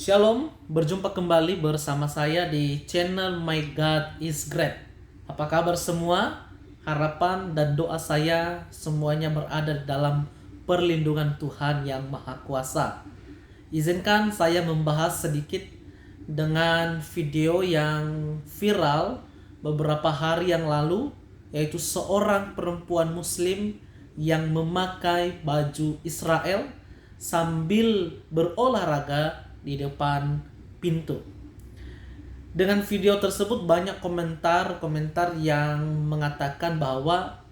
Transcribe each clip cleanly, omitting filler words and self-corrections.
Shalom, berjumpa kembali bersama saya di channel My God is Great. Apa kabar semua? Harapan dan doa saya semuanya berada dalam perlindungan Tuhan yang Maha Kuasa. Izinkan saya membahas sedikit dengan video yang viral beberapa hari yang lalu, yaitu seorang perempuan muslim yang memakai baju Israel sambil berolahraga di depan pintu. Dengan video tersebut banyak komentar yang mengatakan bahwa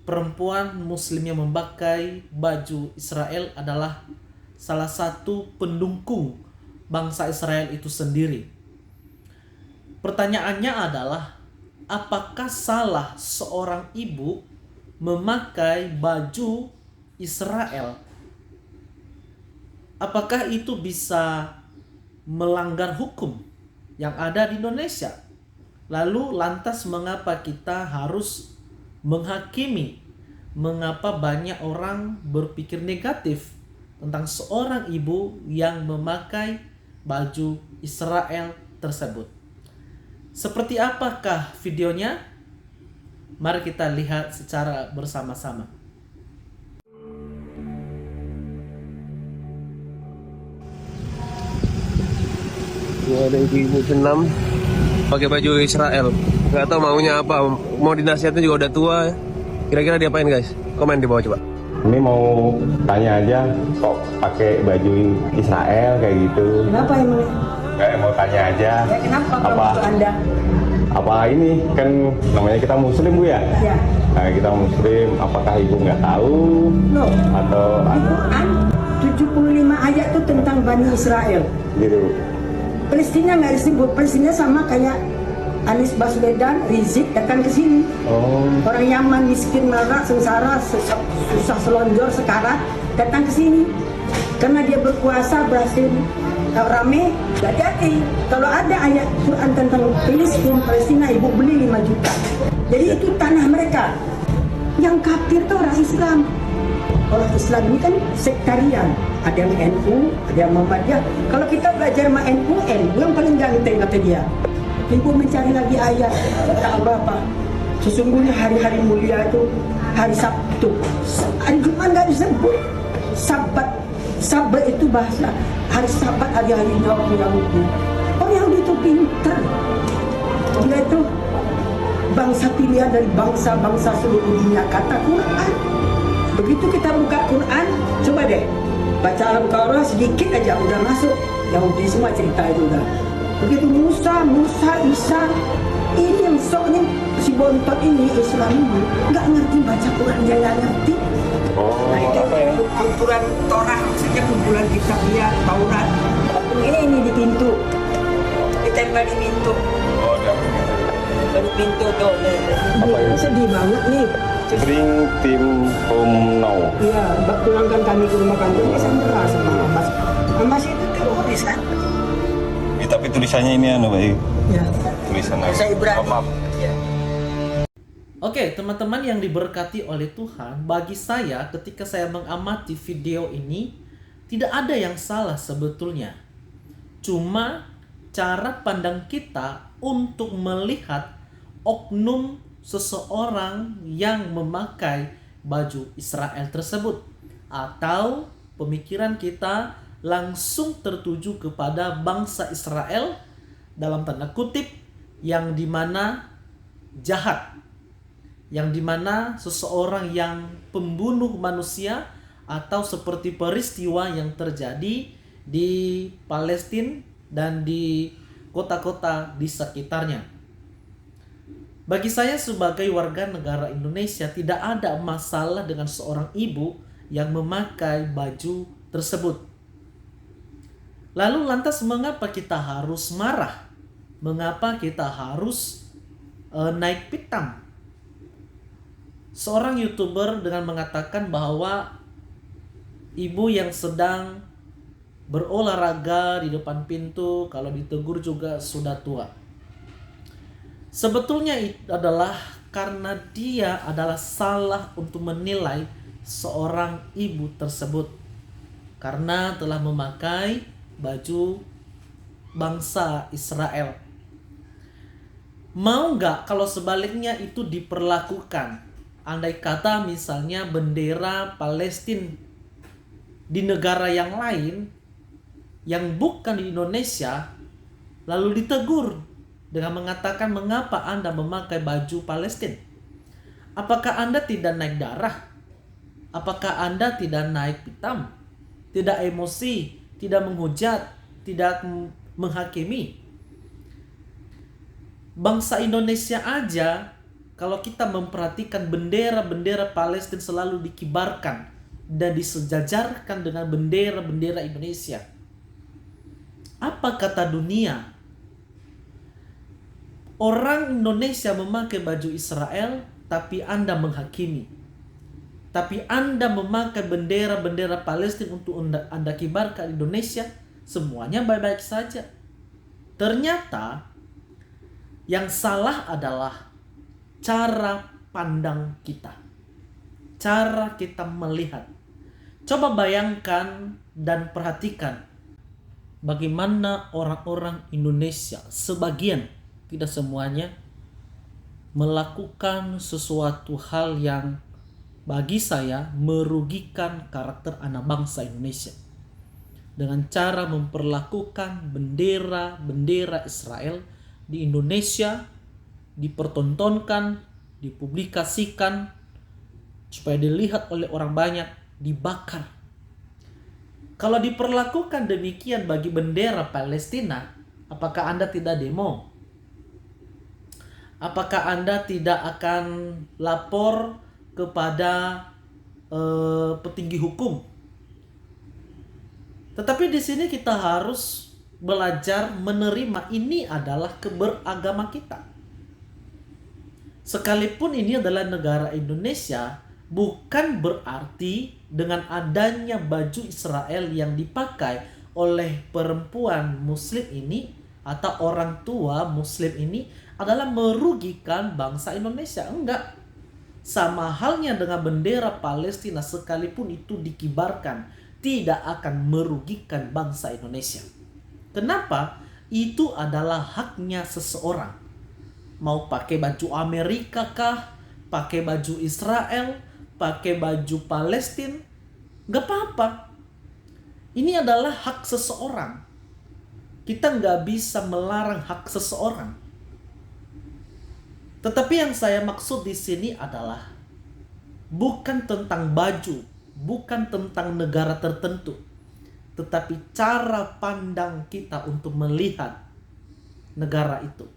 perempuan muslim yang memakai baju Israel adalah salah satu pendukung bangsa Israel itu sendiri. Pertanyaannya adalah, apakah salah seorang ibu memakai baju Israel? Apakah itu bisa melanggar hukum yang ada di Indonesia? Lalu lantas mengapa kita harus menghakimi? Mengapa banyak orang berpikir negatif tentang seorang ibu yang memakai baju Israel tersebut? Seperti apakah videonya? Mari kita lihat secara bersama-sama. Ada ibu-ibu senam pakai baju Israel, nggak tahu maunya apa. Mau dinasihatin juga udah tua. Kira-kira diapain guys? Komen di bawah coba. Ini mau tanya aja, kok pakai baju Israel kayak gitu? Kenapa emang? Kayak mau tanya aja. Ya, kenapa kalau Apa itu Anda? apa ini kan namanya kita Muslim Bu ya? Ya. Nah, kita Muslim, apakah ibu nggak tahu? No. Atau Di Quran 75 ayat tuh tentang Bani Israel. gitu? Palestina nggak disebut. Palestina sama kayak Anies Baswedan, Rizik datang ke sini. Oh, Orang Yaman miskin, marah, sengsara, susah selonjor sekarang datang ke sini. Karena dia berkuasa berhasil rame, hati-hati. Kalau ada ayat Quran tentang Palestina, ibu beli 5 juta. Jadi itu tanah mereka. Yang kafir tuh orang Islam. Orang Islam ini kan sektarian. Ada yang NU, ada yang Muhammadiyah. Kalau kita belajar sama NU yang paling ganteng kata dia. Ibu mencari lagi ayat kata Allah apa? Sesungguhnya hari-hari mulia itu hari Sabtu. Hari Jumat nggak disebut. Sabat itu bahasa hari Sabat, hari-harinya orang Yahudi. Orang Yahudi itu pintar. Dia itu bangsa pilihan dari bangsa-bangsa seluruh dunia, kata Quran. Begitu kita buka Quran, coba deh baca Al-Qur'an sedikit aja udah masuk Yahudi semua cerita itu udah. Begitu Musa, Isa, ini yang soknya si bontot ini Islam ini nggak ngerti baca Quran, dia nggak ngerti. oh Nah, itu apa ya? kumpulan Torah, maksudnya kumpulan kitab dia, Taurat. Ini di pintu, ditempel di pintu. Oh, ada. Di pintu tuh. Apa ini? Sedih banget nih. Bring team home now. Iya, pulangkan kami ke rumah kami. Ini Sandra sama Hamas. Hamas itu teroris kan? Tapi tulisannya ini baik. Ya. Tulisan Bahasa Ibrani. maaf. Ya. Oke, teman-teman yang diberkati oleh Tuhan, bagi saya ketika saya mengamati video ini, tidak ada yang salah sebetulnya. Cuma cara pandang kita untuk melihat oknum seseorang yang memakai baju Israel tersebut, atau pemikiran kita langsung tertuju kepada bangsa Israel dalam tanda kutip, yang dimana jahat, yang dimana seseorang yang pembunuh manusia, atau seperti peristiwa yang terjadi di Palestina dan di kota-kota di sekitarnya. Bagi saya sebagai warga negara Indonesia, tidak ada masalah dengan seorang ibu yang memakai baju tersebut. Lalu lantas mengapa kita harus marah? Mengapa kita harus naik pitam? Seorang YouTuber dengan mengatakan bahwa ibu yang sedang berolahraga di depan pintu, kalau ditegur juga sudah tua. Sebetulnya itu adalah karena dia adalah salah untuk menilai seorang ibu tersebut karena telah memakai baju bangsa Israel. Mau nggak kalau sebaliknya itu diperlakukan? Andai kata misalnya bendera Palestina di negara yang lain yang bukan di Indonesia, lalu ditegur dengan mengatakan, mengapa Anda memakai baju Palestina? Apakah Anda tidak naik darah? Apakah Anda tidak naik pitam? Tidak emosi, tidak menghujat, tidak menghakimi? Bangsa Indonesia aja, kalau kita memperhatikan bendera-bendera Palestina selalu dikibarkan dan disejajarkan dengan bendera-bendera Indonesia. Apa kata dunia? Orang Indonesia memakai baju Israel, tapi Anda menghakimi. Tapi Anda memakai bendera-bendera Palestina untuk Anda kibarkan di Indonesia, semuanya baik-baik saja. Ternyata yang salah adalah cara pandang kita. Cara kita melihat. Coba bayangkan dan perhatikan bagaimana orang-orang Indonesia, sebagian, tidak semuanya, melakukan sesuatu hal yang bagi saya merugikan karakter anak bangsa Indonesia. Dengan cara memperlakukan bendera-bendera Israel di Indonesia, dipertontonkan, dipublikasikan, supaya dilihat oleh orang banyak, dibakar. Kalau diperlakukan demikian bagi bendera Palestina, apakah Anda tidak demo? Apakah Anda tidak akan lapor kepada petinggi hukum? Tetapi di sini kita harus belajar menerima ini adalah keberagaman kita. Sekalipun ini adalah negara Indonesia, bukan berarti dengan adanya baju Israel yang dipakai oleh perempuan Muslim ini atau orang tua Muslim ini adalah merugikan bangsa Indonesia. Enggak. Sama halnya dengan bendera Palestina, sekalipun itu dikibarkan, tidak akan merugikan bangsa Indonesia. Kenapa? Itu adalah haknya seseorang. Mau pakai baju Amerika kah? Pakai baju Israel? Pakai baju Palestina? Nggak apa-apa. Ini adalah hak seseorang. Kita nggak bisa melarang hak seseorang. Tetapi yang saya maksud di sini adalah bukan tentang baju, bukan tentang negara tertentu, tetapi cara pandang kita untuk melihat negara itu.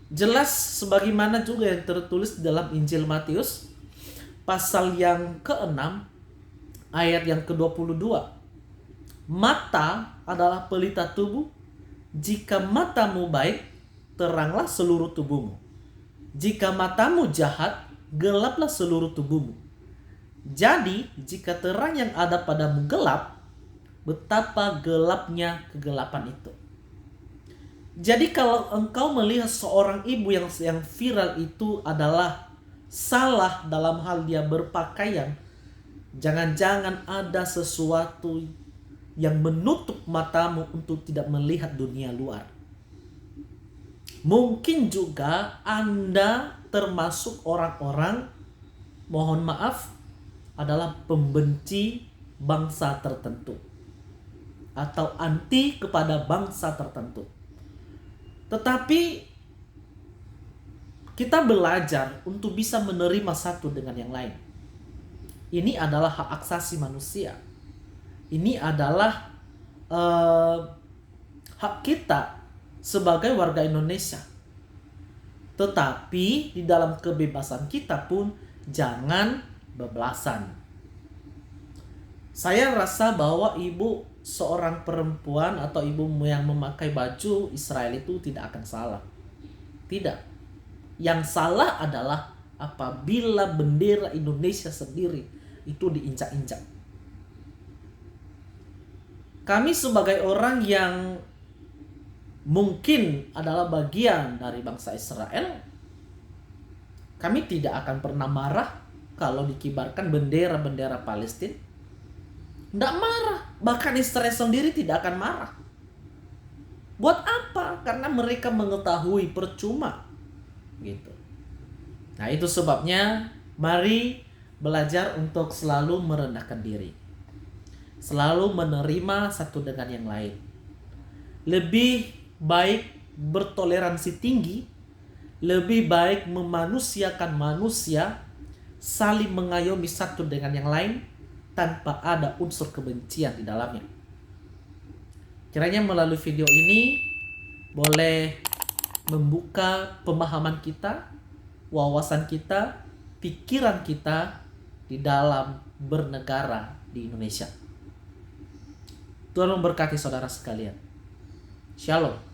Jelas sebagaimana juga yang tertulis dalam Injil Matius pasal yang ke-6 ayat yang ke-22. Mata adalah pelita tubuh. Jika matamu baik, teranglah seluruh tubuhmu. Jika matamu jahat, gelaplah seluruh tubuhmu. Jadi, jika terang yang ada padamu gelap, betapa gelapnya kegelapan itu. Jadi kalau engkau melihat seorang ibu yang viral itu adalah salah dalam hal dia berpakaian, jangan-jangan ada sesuatu yang menutup matamu untuk tidak melihat dunia luar. Mungkin juga Anda termasuk orang-orang, mohon maaf, adalah pembenci bangsa tertentu atau anti kepada bangsa tertentu. Tetapi kita belajar untuk bisa menerima satu dengan yang lain. Ini adalah hak asasi manusia. Ini adalah hak kita sebagai warga Indonesia. Tetapi di dalam kebebasan kita pun jangan bebelasan. Saya rasa bahwa ibu seorang perempuan atau ibu yang memakai baju Israel itu tidak akan salah. Tidak. Yang salah adalah apabila bendera Indonesia sendiri itu diinjak-injak. Kami sebagai orang yang mungkin adalah bagian dari bangsa Israel, kami tidak akan pernah marah kalau dikibarkan bendera-bendera Palestina. Tidak marah. Bahkan Israel sendiri tidak akan marah. Buat apa? Karena mereka mengetahui percuma. Gitu. Nah, itu sebabnya mari belajar untuk selalu merendahkan diri. Selalu menerima satu dengan yang lain. Lebih baik bertoleransi tinggi, lebih baik memanusiakan manusia, saling mengayomi satu dengan yang lain tanpa ada unsur kebencian di dalamnya. Kiranya melalui video ini boleh membuka pemahaman kita, wawasan kita, pikiran kita di dalam bernegara di Indonesia. Tuhan memberkati saudara sekalian. Shalom.